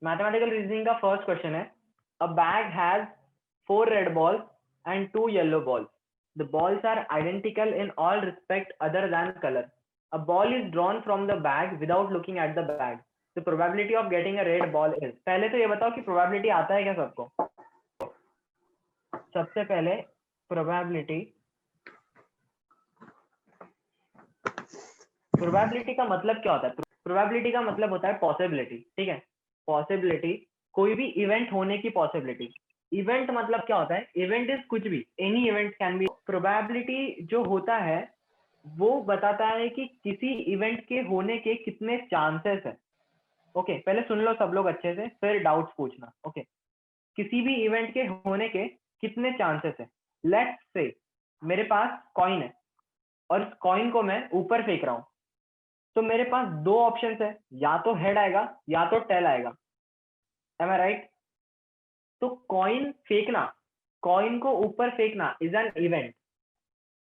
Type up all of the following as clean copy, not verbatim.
Mathematical reasoning का first question है, a bag has 4 red balls and 2 yellow balls. The balls are identical in all respect other than colour. A ball is drawn from the bag without looking at the bag. The probability of getting a red ball is. पहले तो ये बताओ कि probability आता है क्या सबको? सबसे पहले प्रोबेबिलिटी का मतलब क्या होता है? प्रोबेबिलिटी का मतलब होता है पॉसिबिलिटी. ठीक है, पॉसिबिलिटी कोई भी इवेंट होने की पॉसिबिलिटी. इवेंट मतलब क्या होता है? इवेंट इज कुछ भी, any event can be. Probability जो होता है वो बताता है कि किसी इवेंट के होने के कितने चांसेस है. ओके, पहले सुन लो सब लोग अच्छे से, फिर डाउट्स पूछना. ओके, किसी भी इवेंट के होने के कितने चांसेस है. लेट्स से मेरे पास कॉइन है और इस कॉइन को मैं ऊपर फेंक रहा हूं, तो मेरे पास दो ऑप्शंस है, या तो हेड आएगा या तो टेल आएगा. Am I right? तो कॉइन फेंकना, कॉइन को ऊपर फेंकना इज एन इवेंट,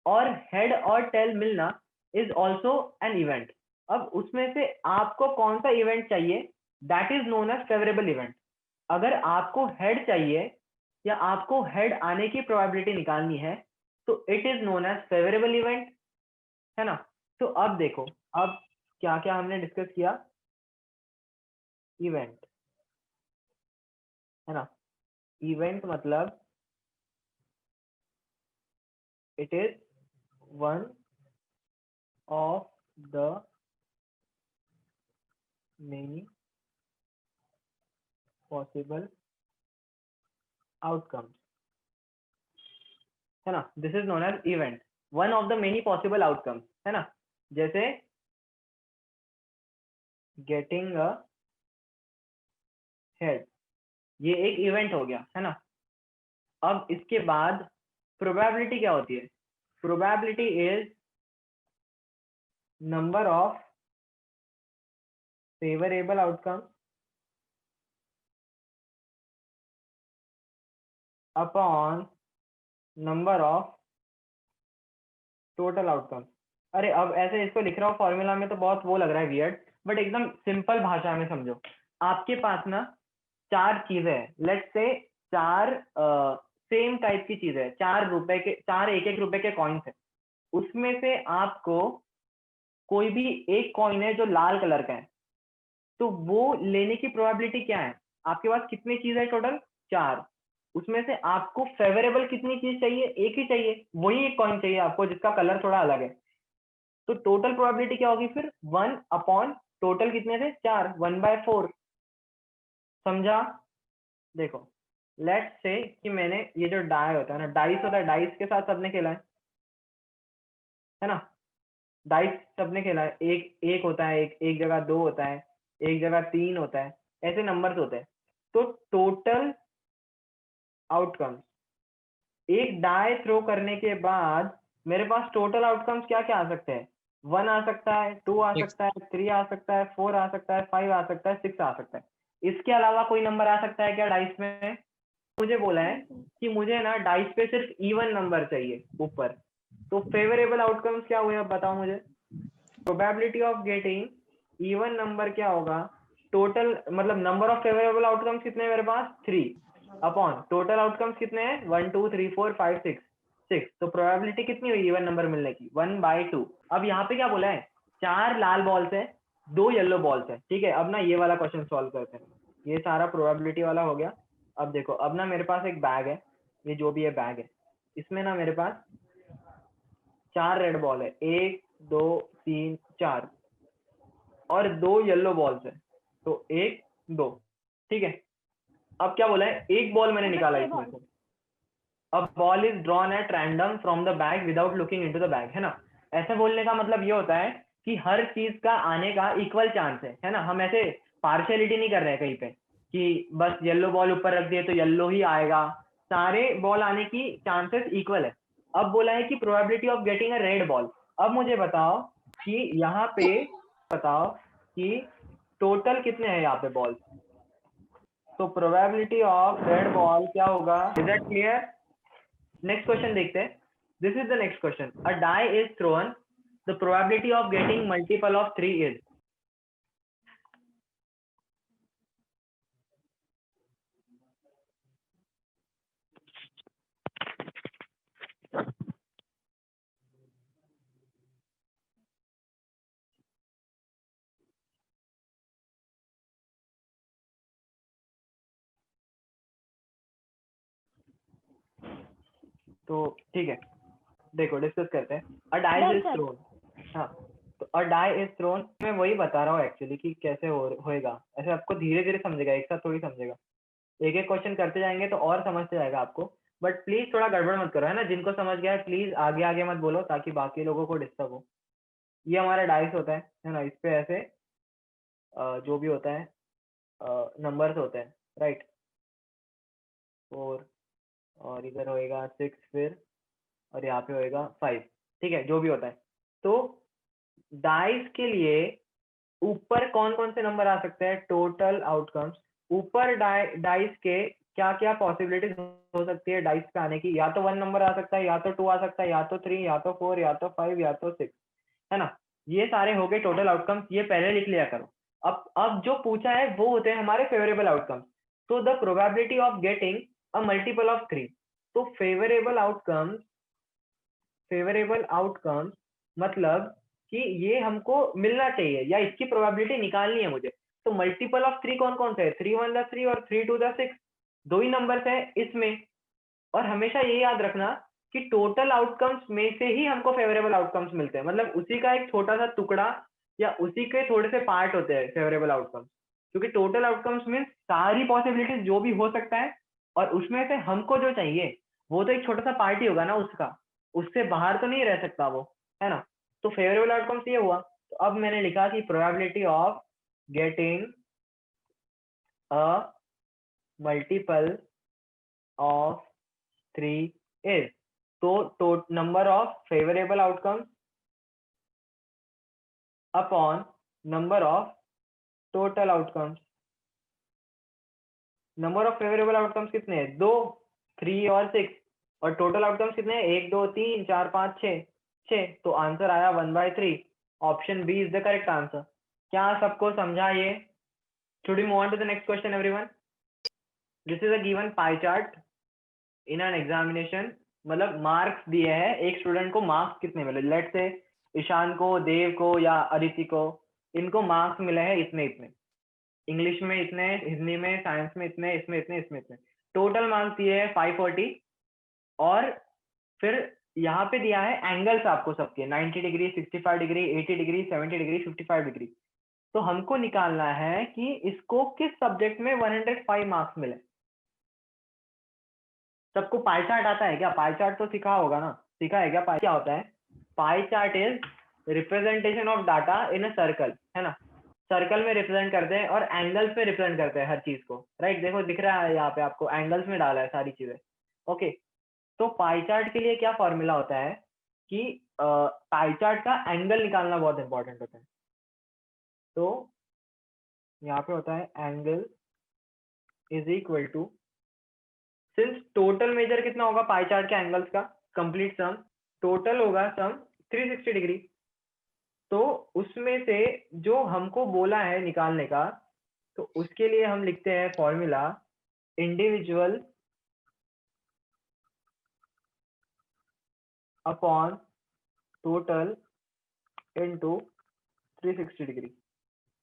और हेड और टेल मिलना इज ऑल्सो एन इवेंट. अब उसमें से आपको कौन सा इवेंट चाहिए? That is known as favourable event. अगर आपको हेड चाहिए या आपको हेड आने की प्रोबेबिलिटी निकालनी है तो it is known as favourable event, है ना? तो अब देखो, अब क्या क्या हमने डिस्कस किया. इवेंट, है ना? इवेंट मतलब it is one of the many possible outcomes, है ना? This is known as event, one of the many possible outcomes, है ना? जैसे गेटिंग अ हेड, ये एक इवेंट हो गया, है ना? अब इसके बाद प्रोबेबिलिटी क्या होती है? Probability is number of favourable outcome upon number of total outcome. अरे अब ऐसे इसको लिख रहा हूँ फॉर्मूला में तो बहुत वो लग रहा है वियर्ड, बट एकदम सिंपल भाषा में समझो. आपके पास ना चार चीजें हैं, लेट्स से चार सेम टाइप की चीजें हैं, 4 रुपए के, 4 1-1 रुपए के कॉइन्स है. उसमें से आपको कोई भी एक कॉइन है जो लाल कलर का है, तो वो लेने की प्रोबेबिलिटी क्या है? आपके पास कितनी चीज है टोटल? 4. उसमें से आपको फेवरेबल कितनी चीज चाहिए? एक ही चाहिए, वही एक कॉइन चाहिए आपको जिसका कलर थोड़ा अलग है. तो टोटल प्रोबेबिलिटी क्या होगी फिर? 1 अपॉन टोटल कितने थे? 4, 1/4. समझा? देखो, लेट्स से कि मैंने ये जो डाई होता है ना, डाइस होता है, डाइस के साथ सबने खेला है ना? डाइस सबने खेला है. एक एक होता है, एक एक जगह 2 होता है, एक जगह 3 होता है, ऐसे नंबर्स होते हैं. तो टोटल आउटकम्स, एक डाई थ्रो करने के बाद मेरे पास टोटल आउटकम्स क्या क्या आ सकते हैं? 1 आ सकता है, 2 आ सकता है, 3 आ सकता है, 4 आ सकता है, 5 आ सकता है, 6 आ सकता है. इसके अलावा कोई नंबर आ सकता है क्या डाइस में? मुझे बोला है कि मुझे ना डाइस पे सिर्फ इवन नंबर चाहिए ऊपर. तो फेवरेबल आउटकम्स क्या हुए अब बताओ मुझे? Probability of getting even number क्या होगा? टोटल मतलब नंबर ऑफ फेवरेबल आउटकम्स कितने हैं मेरे पास? 3 अपॉन टोटल आउटकम्स कितने हैं? 1 2 3 4 5 6 6. तो प्रोबेबिलिटी कितनी हुई इवन नंबर मिलने की? 1/2. अब यहाँ पे क्या बोला है? 4 लाल बॉल्स है, 2 येलो बॉल्स है. ठीक है, अब ना ये वाला क्वेश्चन सॉल्व करते हैं. ये सारा प्रोबेबिलिटी वाला हो गया. अब देखो, अब ना मेरे पास एक बैग है, ये जो भी है बैग है, इसमें ना मेरे पास 4 रेड बॉल है, 1 2 3 4, और 2 येलो बॉल्स है, तो 1 2. ठीक है, अब क्या बोला है? एक बॉल मैंने निकाला इसमें से. अब ball is drawn at random from the bag without looking into the bag, है ना? ऐसे बोलने का मतलब ये होता है कि हर चीज का आने का इक्वल चांस है ना? हम ऐसे पार्शियलिटी नहीं कर रहे हैं कहीं पे कि बस येलो बॉल ऊपर रख दिए तो येलो ही आएगा. सारे बॉल आने की चांसेस इक्वल है. अब बोला है कि probability of getting a red ball. अब मुझे बताओ कि यहाँ पे, बताओ कि टोटल कितने हैं यहाँ पे बॉल. तो प्रोबेबिलिटी ऑफ रेड बॉल क्या होगा? Is that clear? Next question देखते हैं. This is the next question. A die is thrown, the probability of getting multiple of 3 is. तो ठीक है, देखो डिस्कस करते हैं। A dice is thrown. हाँ, तो अ डाई इज थ्रोन, मैं वही बता रहा हूँ एक्चुअली कि कैसे होएगा। ऐसे आपको धीरे धीरे समझेगा, एक साथ थोड़ी समझेगा। एक एक क्वेश्चन करते जाएंगे तो और समझते जाएगा आपको। बट प्लीज थोड़ा गड़बड़ मत करो, है ना। जिनको समझ गया है प्लीज आगे आगे मत बोलो, ताकि बाकी लोगों को डिस्टर्ब हो। ये हमारा डाइस होता है ना। इस पे ऐसे जो भी होता है नंबर्स होते हैं, राइट। 4 और इधर होएगा 6 फिर, और यहाँ पे होएगा 5। ठीक है, जो भी होता है। तो डाइस के लिए ऊपर कौन कौन से नंबर आ सकते हैं, टोटल आउटकम्स। ऊपर डाइस के क्या क्या पॉसिबिलिटीज हो सकती है डाइस पे आने की। या तो 1 नंबर आ सकता है, या तो 2 आ सकता है, या तो 3, या तो 4, या तो 5, या तो 6, है ना। ये सारे हो गए टोटल आउटकम्स, ये पहले लिख लिया करो। अब जो पूछा है वो होते हैं हमारे फेवरेबल आउटकम्स। तो the probability of getting a multiple of 3। तो फेवरेबल आउटकम्स मतलब कि ये हमको मिलना चाहिए या इसकी प्रोबेबिलिटी निकालनी है मुझे। तो मल्टीपल ऑफ 3 कौन कौन से है, 3 1 3 और 3 2 6। दो ही नंबर्स है इसमें। और हमेशा ये याद रखना कि टोटल आउटकम्स में से ही हमको फेवरेबल आउटकम्स मिलते हैं। मतलब उसी का एक छोटा सा टुकड़ा या उसी के थोड़े से पार्ट होते हैं फेवरेबल आउटकम्स। क्योंकि टोटल आउटकम्स मीन सारी पॉसिबिलिटीज जो भी हो सकता है, और उसमें से हमको जो चाहिए वो तो एक छोटा सा पार्ट ही होगा ना उसका। उससे बाहर तो नहीं रह सकता वो, है ना। तो फेवरेबल आउटकम्स ये हुआ। तो अब मैंने लिखा कि probability of getting a multiple of 3 is, तो number of favourable outcomes upon number of total outcomes. Number of favourable outcomes कितने हैं, 2, 3 और 6। और टोटल आउटकम्स कितने हैं, 1 2 3 4 5 6। तो आंसर आया 1/3। Option B is the correct answer. क्या सबको समझा ये? Should we move on to the next question everyone? This is a given pie chart in an examination. मतलब मार्क्स दिए हैं, एक स्टूडेंट को मार्क्स कितने मिले। लेट से ईशान को, देव को या अदिति को, इनको मार्क्स मिले हैं इतने इतने। इंग्लिश में इतने, हिंदी में, साइंस में इतने, इसमें इतने, इसमें इतने। टोटल मार्क्स दिए हैं 540। और फिर यहाँ पे दिया है एंगल्स आपको सबके, 90 degree, 65 degree, 80 degree, 70 degree, 55 degree. तो हमको निकालना है कि इसको किस सब्जेक्ट में 105 मार्क्स मिले। सबको पाई चार्ट आता है क्या? पाई चार्ट तो सीखा होगा ना, सीखा है क्या? पाई क्या होता है? Pie chart is representation of data in a circle, है ना। सर्कल में रिप्रेजेंट करते हैं और एंगल्स में रिप्रेजेंट करते हैं हर चीज को, राइट। देखो दिख रहा है यहाँ पे आपको, एंगल्स में डाला है सारी चीजें। ओके, तो पाई चार्ट के लिए क्या फॉर्मूला होता है कि पाई चार्ट का एंगल निकालना बहुत इंपॉर्टेंट होता है। तो यहाँ पे होता है angle is equal to, since total measure कितना होगा पाई चार्ट के एंगल्स का, कंप्लीट सम, टोटल होगा सम 360 डिग्री। तो उसमें से जो हमको बोला है निकालने का, तो उसके लिए हम लिखते हैं formula individual upon total into 360 degree.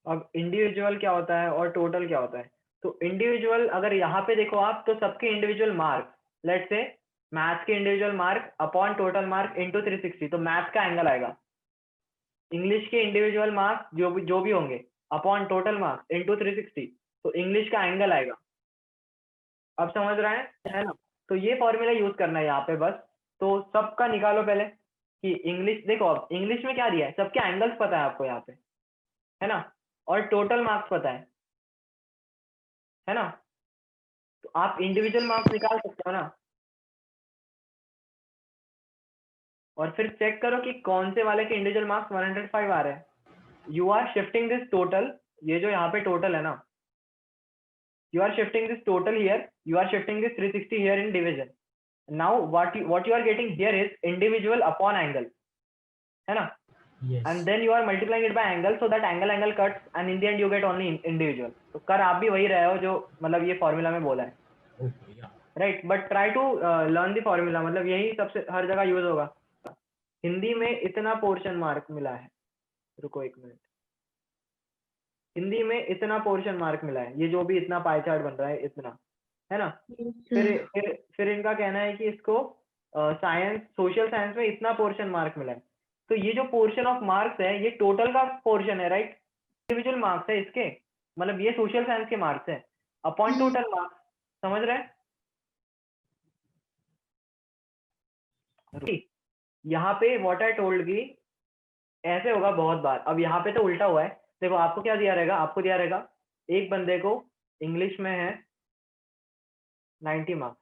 अब इंडिविजुअल क्या होता है और टोटल क्या होता है? तो इंडिविजुअल अगर यहाँ पे देखो आप, तो सबके इंडिविजुअल मार्क, लेट से मैथ्स के individual mark upon total mark into 360, तो मैथ्स का एंगल आएगा। इंग्लिश के इंडिविजुअल मार्क्स जो भी होंगे अपॉन टोटल मार्क्स इनटू 360, तो इंग्लिश का एंगल आएगा। अब समझ रहे हैं, है ना। तो ये फॉर्मूला यूज करना है यहाँ पे बस। तो सबका निकालो पहले कि इंग्लिश, देखो अब इंग्लिश में क्या दिया है, सबके एंगल्स पता है आपको यहाँ पे, है ना। और टोटल मार्क्स पता है ना। तो आप इंडिविजुअल मार्क्स निकाल सकते हो ना। और फिर चेक करो कि कौन से वाले के इंडिविजुअल मार्क्स 105 आ रहे हैं। You are shifting this total, ये जो यहाँ पे टोटल है ना, you are shifting this total here, you are shifting this 360 here in division. Now what you are getting here is individual upon angle, है ना। Yes. And then you are multiplying it by angle, so that angle cuts and in the end you get only individual. तो कर आप भी वही रहे हो जो मतलब ये फॉर्मूला में बोला है, Okay, yeah. Right. But try to learn the formula, मतलब यही सबसे हर जगह यूज होगा। हिंदी में इतना पोर्शन मार्क मिला है, रुको एक मिनट। हिंदी में इतना पोर्शन मार्क मिला है, ये जो भी इतना पाई चार्ट बन रहा है इतना, है ना। फिर इनका कहना है कि इसको साइंस सोशल साइंस में इतना पोर्शन मार्क मिला है, तो ये जो पोर्शन ऑफ मार्क्स है ये टोटल का पोर्शन है, राइट? इंडिविजुअल मार्क्स है इसके, मतलब ये सोशल साइंस के मार्क्स है अपॉन टोटल मार्क्स, समझ रहे हैं? यहाँ पे व्हाट आई टोल्ड की ऐसे होगा बहुत बार। अब यहाँ पे तो उल्टा हुआ है, देखो आपको क्या दिया रहेगा, आपको दिया रहेगा एक बंदे को इंग्लिश में है 90 मार्क्स,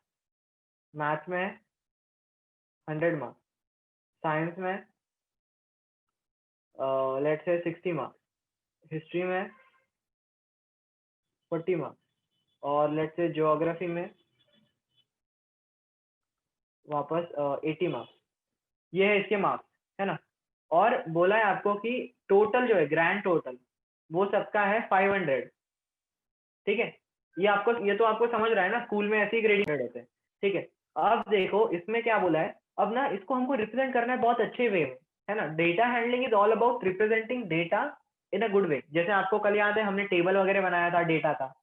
मैथ्स में है 100 मार्क्स, साइंस में लेट्स से 60 मार्क्स, हिस्ट्री में 40 मार्क्स, और लेट्स से ज्योग्राफी में वापस 80 मार्क्स। ये है इसके मार्क्स, है ना? और बोला है आपको कि टोटल जो है ग्रैंड टोटल वो सबका है 500, ठीक है? ये तो आपको समझ रहा है ना, स्कूल में ऐसे ही ग्रेडिंग होते हैं, ठीक है? अब देखो इसमें क्या बोला है, अब ना इसको हमको रिप्रेजेंट करना है बहुत अच्छे वे में, है ना? Data handling is all about representing data in a good way. जैसे आपको कल याद है हमने टेबल वगैरह बनाया था डेटा का,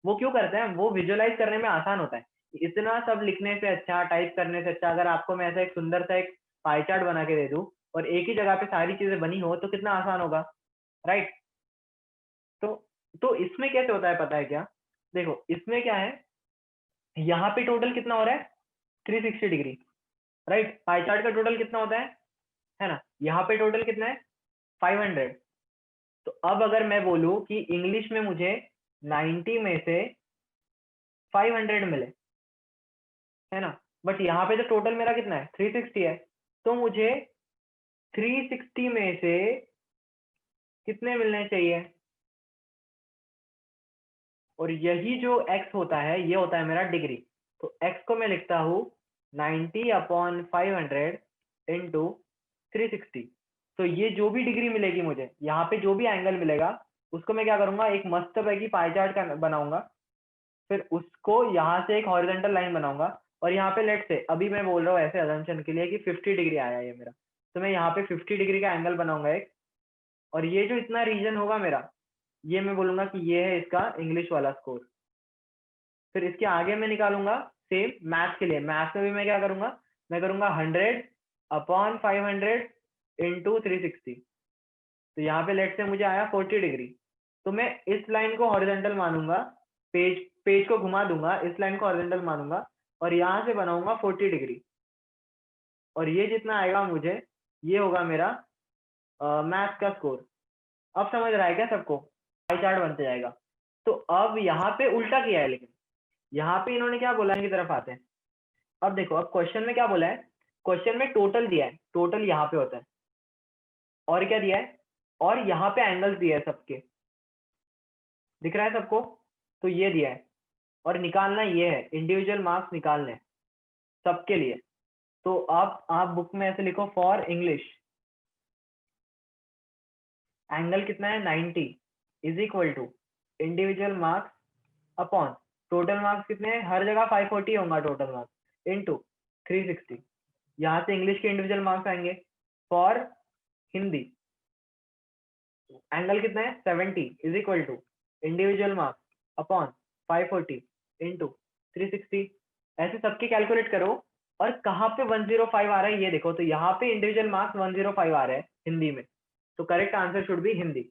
वो क्यों करते हैं? वो विजुअलाइज करने में आसान होता है। इतना सब लिखने से अच्छा, टाइप करने से अच्छा, अगर आपको मैं ऐसा एक सुंदर सा एक पाई चार्ट बना के दे दूं और एक ही जगह पे सारी चीजें बनी हो तो कितना आसान होगा, राइट? तो तो इसमें कैसे होता है पता है क्या? देखो इसमें क्या है, यहाँ पे टोटल कितना हो रहा है 360 डिग्री, राइट? पाई चार्ट का टोटल कितना होता है ना? यहाँ पे टोटल कितना है 500। तो अब अगर मैं बोलूं कि इंग्लिश में मुझे 90 में से 500 मिले, है ना? बट यहाँ पे तो टोटल मेरा कितना है 360 है, तो मुझे 360 में से कितने मिलने चाहिए? और यही जो x होता है ये होता है मेरा डिग्री। तो x को मैं लिखता हूँ 90 अपॉन 500 इंटू 360। तो ये जो भी डिग्री मिलेगी मुझे, यहाँ पे जो भी एंगल मिलेगा उसको मैं क्या करूंगा, एक मस्त पैकी पाई चार्ट का बनाऊंगा, फिर उसको यहाँ से एक हॉरिजॉन्टल लाइन बनाऊंगा, और यहाँ पे लेट से अभी मैं बोल रहा हूँ ऐसे अजम्पशन के लिए कि 50 डिग्री आया ये मेरा, तो मैं यहाँ पे 50 डिग्री का एंगल बनाऊंगा एक, और ये जो इतना रीजन होगा मेरा, ये मैं बोलूंगा कि ये है इसका इंग्लिश वाला स्कोर। फिर इसके आगे मैं निकालूंगा सेम मैथ्स के लिए, मैथ्स में भी मैं क्या करूंगा, मैं करूंगा 100 अपॉन 500 इंटू 360। तो यहाँ पे लेट से मुझे आया 40 डिग्री, तो मैं इस लाइन को हॉरिजॉन्टल मानूंगा, पेज पेज को घुमा दूंगा, इस लाइन को हॉरिजॉन्टल मानूंगा और यहाँ से बनाऊंगा 40 डिग्री, और ये जितना आएगा मुझे ये होगा मेरा मैथ्स का स्कोर। अब समझ रहा है क्या सबको? पाई चार्ट बनते जाएगा। तो अब यहाँ पे उल्टा किया है, लेकिन यहाँ पे इन्होंने क्या बोला की तरफ आते हैं। अब देखो, अब क्वेश्चन में क्या बोला है, क्वेश्चन में टोटल दिया है, टोटल यहाँ पे होता है, और क्या दिया है, और यहाँ पे एंगल्स दिया है सबके, दिख रहा है सबको? तो ये दिया है, और निकालना ये है, इंडिविजुअल मार्क्स निकालने हैं सबके लिए। तो आप बुक में ऐसे लिखो, फॉर इंग्लिश एंगल कितना है 90 is equal to individual marks upon total marks कितने हैं, हर जगह 540 होगा टोटल मार्क्स इंटू 360। यहाँ से इंग्लिश के इंडिविजुअल मार्क्स आएंगे। फॉर हिंदी एंगल कितना है 70 is equal to individual marks upon 540 into 360। ऐसे सबके कैलकुलेट करो, और कहाँ पे 105 आ रहा है ये देखो। तो यहाँ पे इंडिविजुअल मार्क्स 105 आ रहा है हिंदी में, तो correct answer should be Hindi.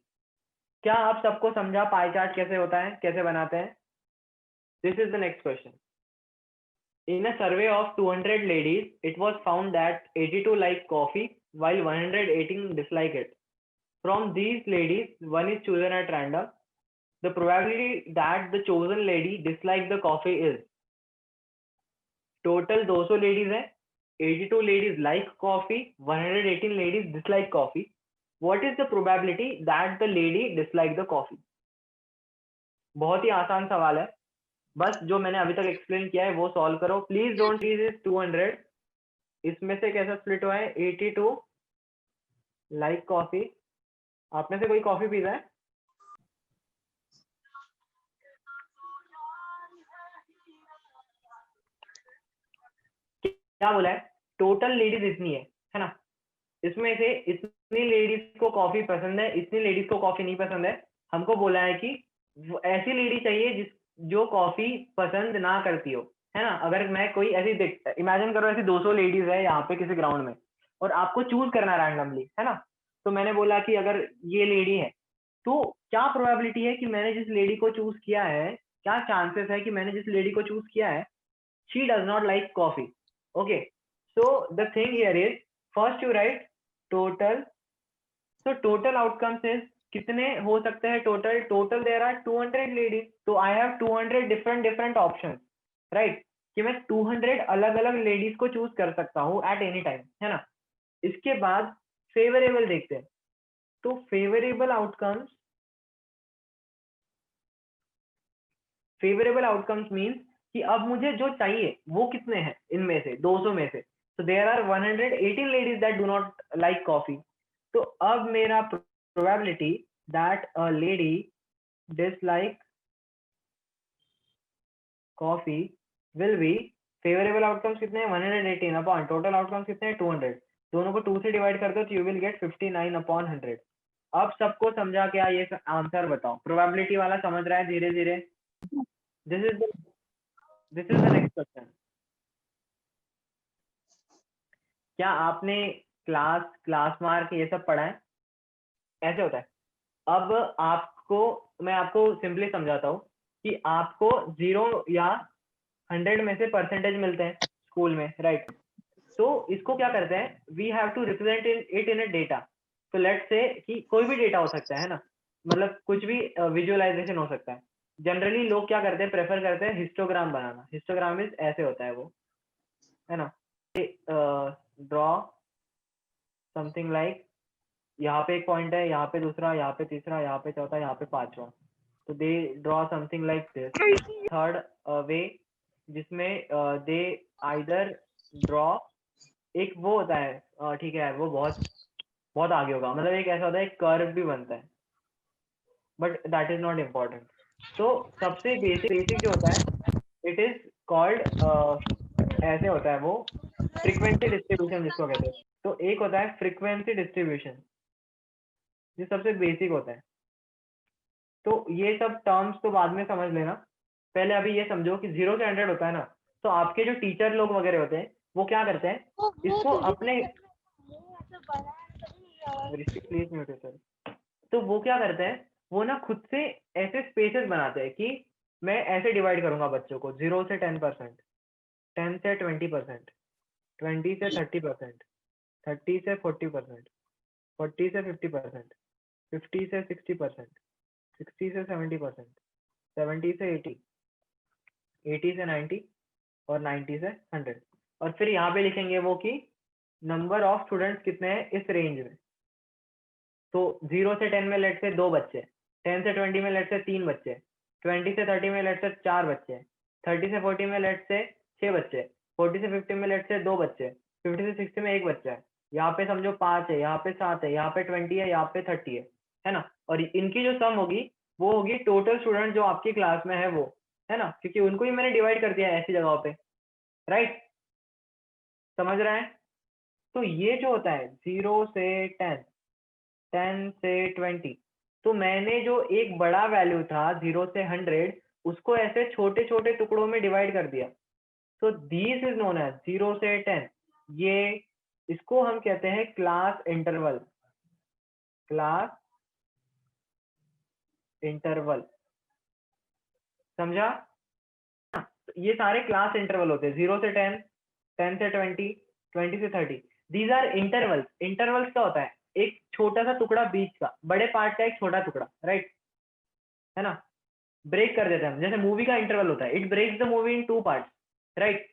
क्या आप सबको समझा पाई चार्ट कैसे होता है, कैसे बनाते हैं? This is the next question. In a survey of 200 ladies, it was found that 82 like coffee while 118 dislike it. From these ladies, one is chosen at random. The probability that the chosen lady dislikes the coffee is, total 200 ladies हैं, 82 ladies like coffee, 118 ladies dislike coffee. What is the probability that the lady dislike the coffee? बहुत ही आसान सवाल है, बस जो मैंने अभी तक एक्सप्लेन किया है वो सॉल्व करो प्लीज। डोंट रीज इज 200, इसमें से कैसा स्प्लिट हुआ है 82 लाइक कॉफी। आप में से कोई कॉफी पीता है? क्या बोला है, टोटल लेडीज इतनी है ना? इसमें से इतनी लेडीज को कॉफी पसंद है, इतनी लेडीज को कॉफी नहीं पसंद है। हमको बोला है कि ऐसी लेडी चाहिए जिस जो कॉफी पसंद ना करती हो, है ना। अगर मैं कोई ऐसी इमेजिन करो ऐसी 200 लेडीज है यहाँ पे किसी ग्राउंड में, और आपको चूज करना रैंडमली, है ना। तो मैंने बोला कि अगर ये लेडी है तो क्या प्रोबेबिलिटी है कि मैंने जिस लेडी को चूज किया है, क्या चांसेस है कि मैंने जिस लेडी को चूज किया है she does not like coffee. Okay, so the thing here is, first you write total. So total outcomes is कितने हो सकते हैं total there are 200 ladies, so I have 200 different options, right? कि मैं 200 अलग अलग लेडीज को चूज कर सकता हूँ एट एनी टाइम, है ना। इसके बाद फेवरेबल देखते हैं, तो फेवरेबल आउटकम्स मीन्स कि अब मुझे जो चाहिए वो कितने हैं इनमें से 200 में से, तो there are 118 ladies that do not like coffee. तो अब मेरा probability that a lady dislike coffee will be, favourable outcomes कितने हैं 118 अपॉन टोटल आउटकम्स कितने हैं 200, दोनों को 2 से डिवाइड कर दो तो यू विल गेट 59 अपॉन 100। अब सबको समझा क्या ये आंसर बताओ, प्रोबेबिलिटी वाला समझ रहा है धीरे धीरे। This is the next question. क्या आपने क्लास मार्क ये सब पढ़ा है? ऐसे होता है। अब आपको मैं आपको सिंपली समझाता हूँ कि आपको 0 या 100 में से परसेंटेज मिलते हैं स्कूल में, राइट। तो इसको क्या करते हैं, we have to represent it in a data. तो लेट्स से कि कोई भी डेटा हो सकता है ना, मतलब कुछ भी विजुअलाइजेशन हो सकता है। जनरली लोग क्या करते हैं, प्रेफर करते हैं हिस्टोग्राम बनाना। हिस्टोग्राम में ऐसे होता है वो, है ना। ड्रॉ समथिंग लाइक, यहाँ पे एक पॉइंट है, यहाँ पे दूसरा, यहाँ पे तीसरा, यहाँ पे चौथा, यहाँ पे पांचवा। तो they draw something like this. Third way जिसमें दे आइदर ड्रॉ, एक वो होता है, ठीक है वो बहुत आगे होगा, मतलब एक ऐसा होता है, एक कर्व भी बनता है, but that is not important. तो सबसे बेसिक जो होता है, इट इज कॉल्ड, ऐसे होता है वो, फ्रीक्वेंसी डिस्ट्रीब्यूशन जिसको कहते हैं। तो एक होता है फ्रीक्वेंसी डिस्ट्रीब्यूशन, ये सबसे बेसिक होता है। तो ये सब टर्म्स तो बाद में समझ लेना, पहले अभी ये समझो कि 0 से 100 होता है ना, तो आपके जो टीचर लोग वगैरह होते हैं वो क्या करते हैं, इसको अपने तो वो क्या करते हैं, वो ना खुद से ऐसे स्पेसेस बनाते हैं कि मैं ऐसे डिवाइड करूंगा बच्चों को, 0 से 10%, 10 से 20%, 20 से 30%, 30 से 40%, 40 से 50%, 50 से 60%, 60 से 70%, 70 से 80, 80 से 90 और 90 से 100। और फिर यहाँ पे लिखेंगे वो कि नंबर ऑफ स्टूडेंट्स कितने हैं इस रेंज में। तो 0 से 10 में लेट से 2 बच्चे, 10 से 20 में लेट से 3 बच्चे, 20 से 30 में लेट से 4 बच्चे, 30 से 40 में लेट से 6 बच्चे, 40 से 50 में लेट से 2 बच्चे, 50 से 60 में 1 बच्चा है, यहाँ पे समझो 5 है, यहाँ पे 7 है, यहाँ पे 20 है, यहाँ पे 30 है ना। और इनकी जो सम होगी वो होगी टोटल स्टूडेंट जो आपकी क्लास में है वो, है ना, क्योंकि उनको ही मैंने डिवाइड कर दिया है ऐसी जगहों पे, राइट। समझ रहे हैं? तो ये जो होता है 0 से 10, 10 से 20, तो मैंने जो एक बड़ा वैल्यू था 0 से 100, उसको ऐसे छोटे छोटे टुकड़ों में डिवाइड कर दिया। तो दिस इज नोन एज 0 से 10, ये इसको हम कहते हैं क्लास इंटरवल, क्लास इंटरवल, समझा? तो ये सारे क्लास इंटरवल होते हैं, 0 से 10, 10 से 20, 20 से 30। These are intervals. इंटरवल्स क्या होता है, एक छोटा सा टुकड़ा बीच का, बड़े पार्ट का एक छोटा टुकड़ा, राइट, है ना। ब्रेक कर देते हैं हम, जैसे मूवी का इंटरवल होता है, it breaks the movie in 2 parts, right.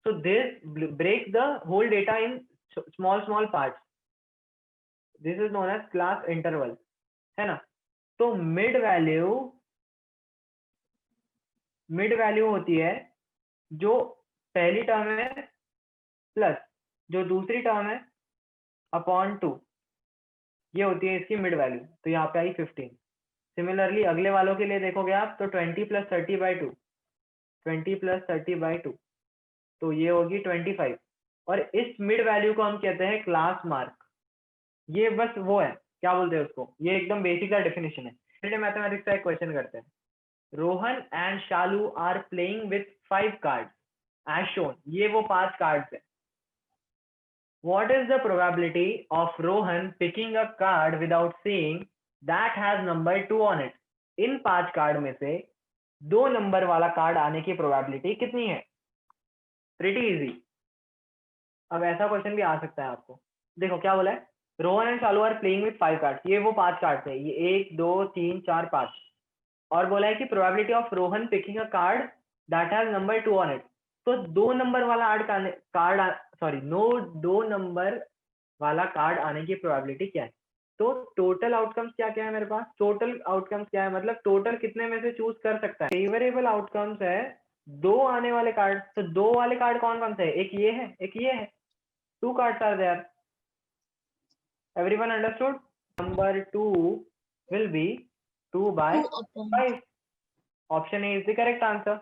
So this break the whole data in small parts, this is known as class interval, है ना। तो मिड वैल्यू होती है जो पहली टर्म है प्लस जो दूसरी टर्म है अपॉन 2, ये होती है इसकी मिड वैल्यू। तो यहाँ पे आई 15। सिमिलरली अगले वालों के लिए देखोगे आप तो 20 प्लस 30/2, 20 प्लस 30/2, तो ये होगी 25। और इस मिड वैल्यू को हम कहते हैं क्लास मार्क। ये बस वो है, क्या बोलते हैं उसको, ये एकदम बेसिक सा डेफिनेशन है। चलिए मैथमेटिक्स का एक क्वेश्चन करते हैं। Rohan and Shalu are playing with 5 cards as shown, ये वो 5 कार्ड्स है। What is the probability of Rohan picking a card without seeing that has number 2 on it? In 5 card में से 2 नंबर वाला कार्ड आने की प्रोबेबिलिटी कितनी है? Pretty easy. अब ऐसा क्वेश्चन भी आ सकता है आपको। देखो क्या बोला है, Rohan and Shalu are playing with 5 cards, ये वो 5 कार्ड्स है, ये 1 2 3 4 5, और बोला है कि probability of Rohan picking a card that has number 2 on it. तो 2 नंबर वाला दो नंबर वाला कार्ड आने की प्रोबेबिलिटी क्या है? तो टोटल आउटकम्स क्या क्या है मेरे पास? टोटल आउटकम्स क्या है, मतलब टोटल कितने में से चूज कर सकता है? फेवरेबल आउटकम्स है 2 आने वाले कार्ड। तो 2 वाले कार्ड कौन कौन से है? एक ये है, एक ये है। 2 cards are there. Everyone understood? Number 2 will be 2 by 5. Option A is the correct answer.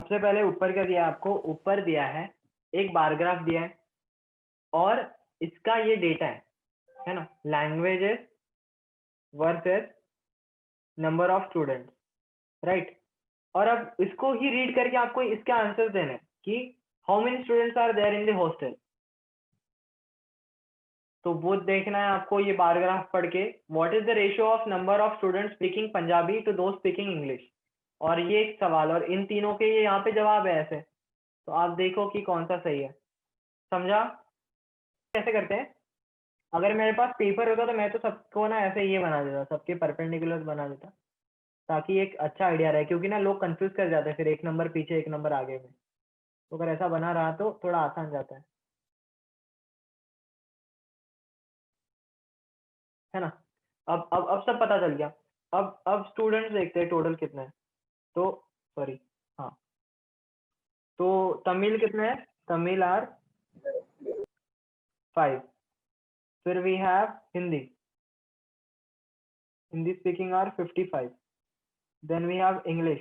सबसे पहले ऊपर क्या दिया है आपको? ऊपर दिया है एक बार ग्राफ दिया है और इसका ये डेटा है ना, languages versus number of students, right. और अब इसको ही रीड करके आपको इसके आंसर देने हैं कि how many students are there in the hostel. तो वो देखना है आपको ये बार ग्राफ पढ़ के, what is the ratio of number of students speaking Punjabi to those speaking English. और ये एक सवाल, और इन तीनों के ये यहाँ पे जवाब है ऐसे। तो आप देखो कि कौन सा सही है। समझा कैसे करते हैं? अगर मेरे पास पेपर होता तो मैं तो सबको ना ऐसे ये बना देता, सबके परपेंडिकुलर बना देता, ताकि एक अच्छा आइडिया रहे, क्योंकि ना लोग कंफ्यूज कर जाते हैं फिर एक नंबर पीछे एक नंबर आगे में। तो अगर ऐसा बना रहा तो थोड़ा आसान जाता है ना। अब सब पता चल गया। अब स्टूडेंट्स देखते हैं टोटल कितने हैं। तो सॉरी, हाँ, तो तमिल कितने हैं? तमिल आर 5। फिर we have Hindi, Hindi speaking are 55। Then we have English,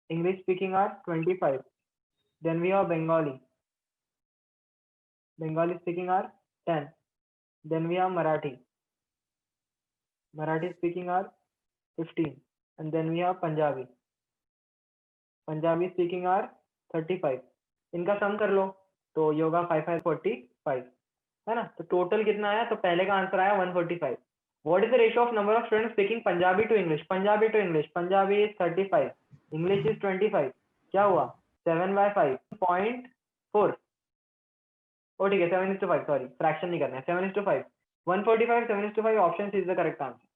English speaking are 25। Then we have Bengali, Bengali speaking are 10. Then we have Marathi. Marathi speaking are 15. And then we have Punjabi. Punjabi speaking are 35. इनका सम कर लो तो ये होगा 5 5 45, है ना। तो total कितना आया? तो पहले का आंसर आया 145। What is the ratio of number of students speaking Punjabi to English? Punjabi to English, Punjabi is 35, English is 25। क्या हुआ? 7/5.4। ओ ठीक है, 7:5, सॉरी फ्रैक्शन नहीं करना है। 7:5, 145, 7:5 option is the correct answer.